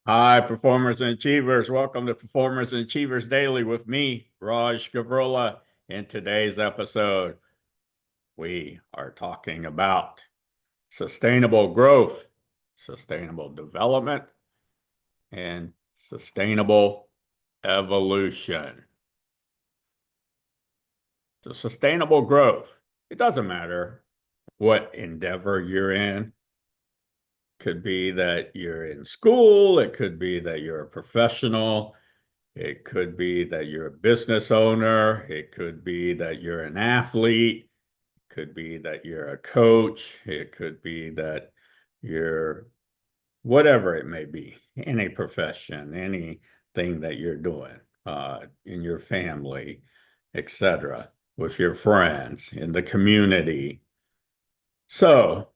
Hi, performers and achievers. Welcome to Performers and Achievers Daily with me, Raj Gavurla. In today's episode, we are talking about sustainable growth, sustainable development, and sustainable evolution. So, sustainable growth, it doesn't matter what endeavor you're in. Could be that you're in school, it could be that you're a professional. It could be that you're a business owner. It could be that you're an athlete. It could be that you're a coach. It could be that you're whatever it may be, any profession, anything that you're doing in your family, etc., with your friends, in the community. So,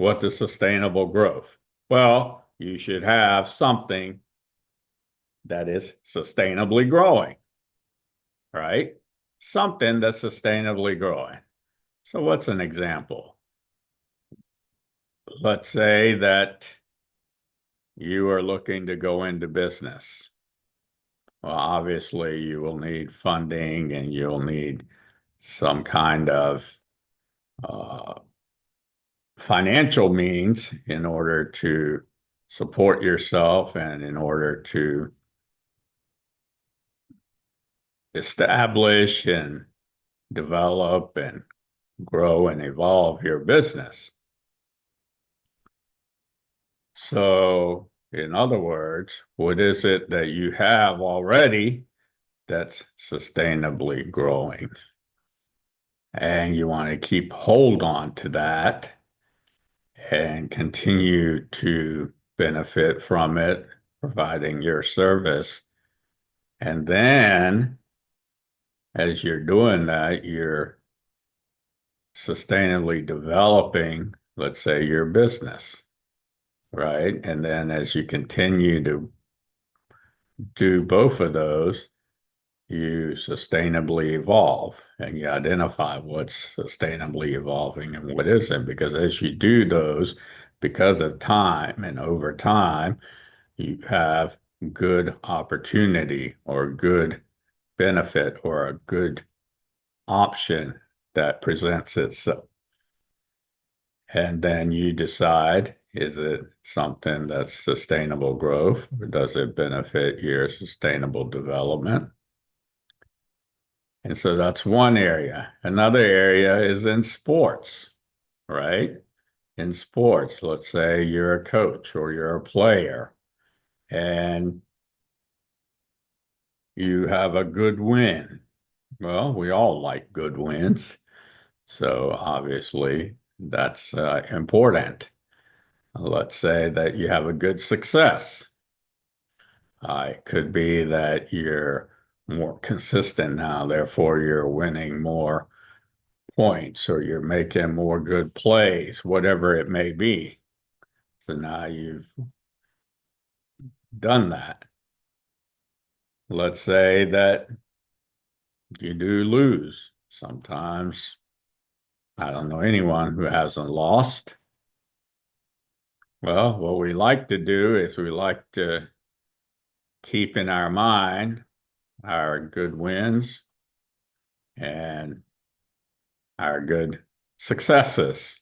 what is sustainable growth? Well, you should have something that is sustainably growing, right? Something that's sustainably growing. So, what's an example? Let's say that you are looking to go into business. Well, obviously, you will need funding and you'll need some kind of uh, financial means in order to support yourself and in order to establish and develop and grow and evolve your business. So, in other words, what is it that you have already that's sustainably growing? And you want to keep hold on to that and continue to benefit from it, providing your service. And then as you're doing that, you're sustainably developing, let's say, your business, right? And then as you continue to do both of those, you sustainably evolve and you identify what's sustainably evolving and what isn't. Because as you do those, because of time and over time, you have good opportunity or good benefit or a good option that presents itself. And then you decide, is it something that's sustainable growth or does it benefit your sustainable development? And so that's one area. Another area is in sports, right? In sports, let's say you're a coach or you're a player and you have a good win. Well, we all like good wins. So obviously that's important. Let's say that you have a good success. It could be that you're more consistent now, therefore you're winning more points or you're making more good plays, whatever it may be. So now you've done that. Let's say that you do lose. Sometimes I don't know anyone who hasn't lost. Well, what we like to do is we like to keep in our mind our good wins and our good successes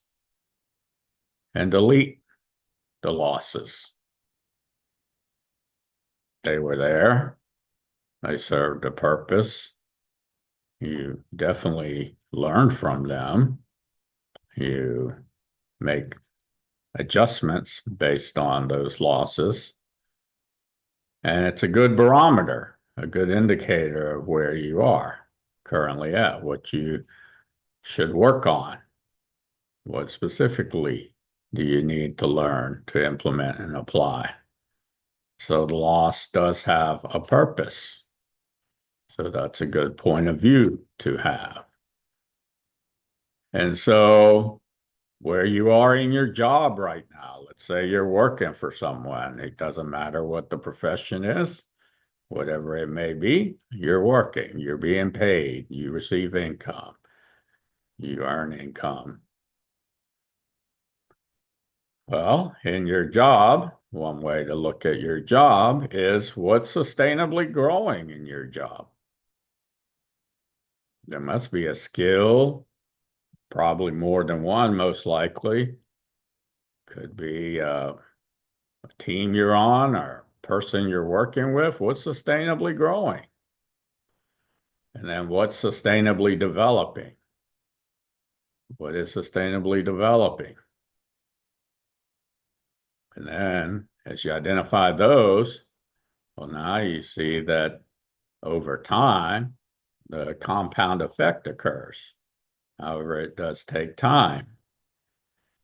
and delete the losses. They were there. They served a purpose. You definitely learn from them. You make adjustments based on those losses. And it's a good barometer, a good indicator of where you are currently at, what you should work on. What specifically do you need to learn to implement and apply? So the loss does have a purpose. So that's a good point of view to have. And so where you are in your job right now, let's say you're working for someone, it doesn't matter what the profession is, whatever it may be, you're working, you're being paid, you receive income, you earn income. Well, in your job, one way to look at your job is what's sustainably growing in your job. There must be a skill, probably more than one, most likely. Could be a team you're on or person you're working with. What's sustainably growing? And then what's sustainably developing? What is sustainably developing? And then as you identify those, well, now you see that over time, the compound effect occurs. However, it does take time.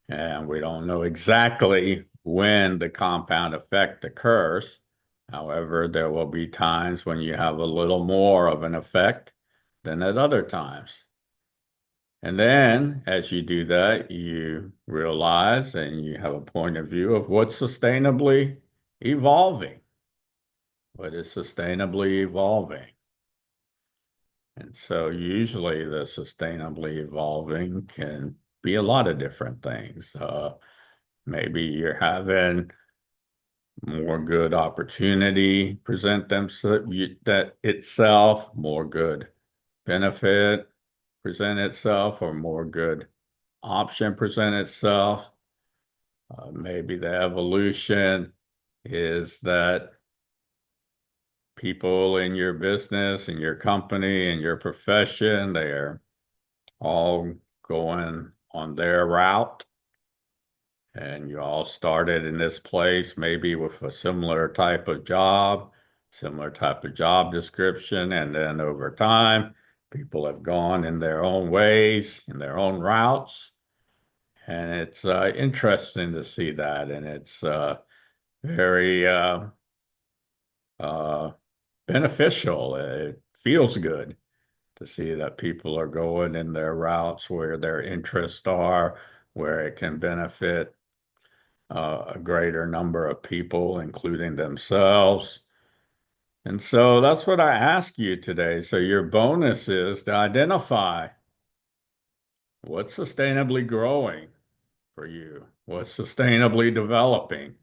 And we don't know exactly when the compound effect occurs. However, there will be times when you have a little more of an effect than at other times. And then as you do that, you realize and you have a point of view of what's sustainably evolving. What is sustainably evolving? And so usually the sustainably evolving can be a lot of different things. Maybe you're having more good opportunity present themselves that itself, more good benefit present itself, or more good option present itself. Maybe the evolution is that people in your business, in your company, in your profession, they are all going on their route. And you all started in this place, maybe with a similar type of job description. And then over time, people have gone in their own ways, in their own routes. And it's interesting to see that. And it's very uh, beneficial. It feels good to see that people are going in their routes where their interests are, where it can benefit a greater number of people, including themselves. And so that's what I ask you today. So your bonus is to identify what's sustainably growing for you, what's sustainably developing,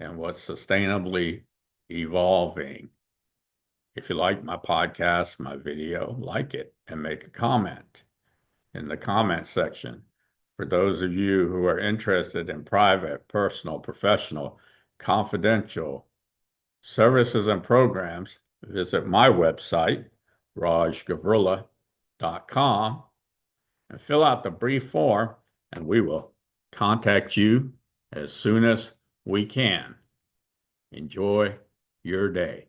and what's sustainably evolving. If you like my podcast, my video, like it and make a comment in the comment section. For those of you who are interested in private, personal, professional, confidential services and programs, visit my website, rajgavurla.com, and fill out the brief form, and we will contact you as soon as we can. Enjoy your day.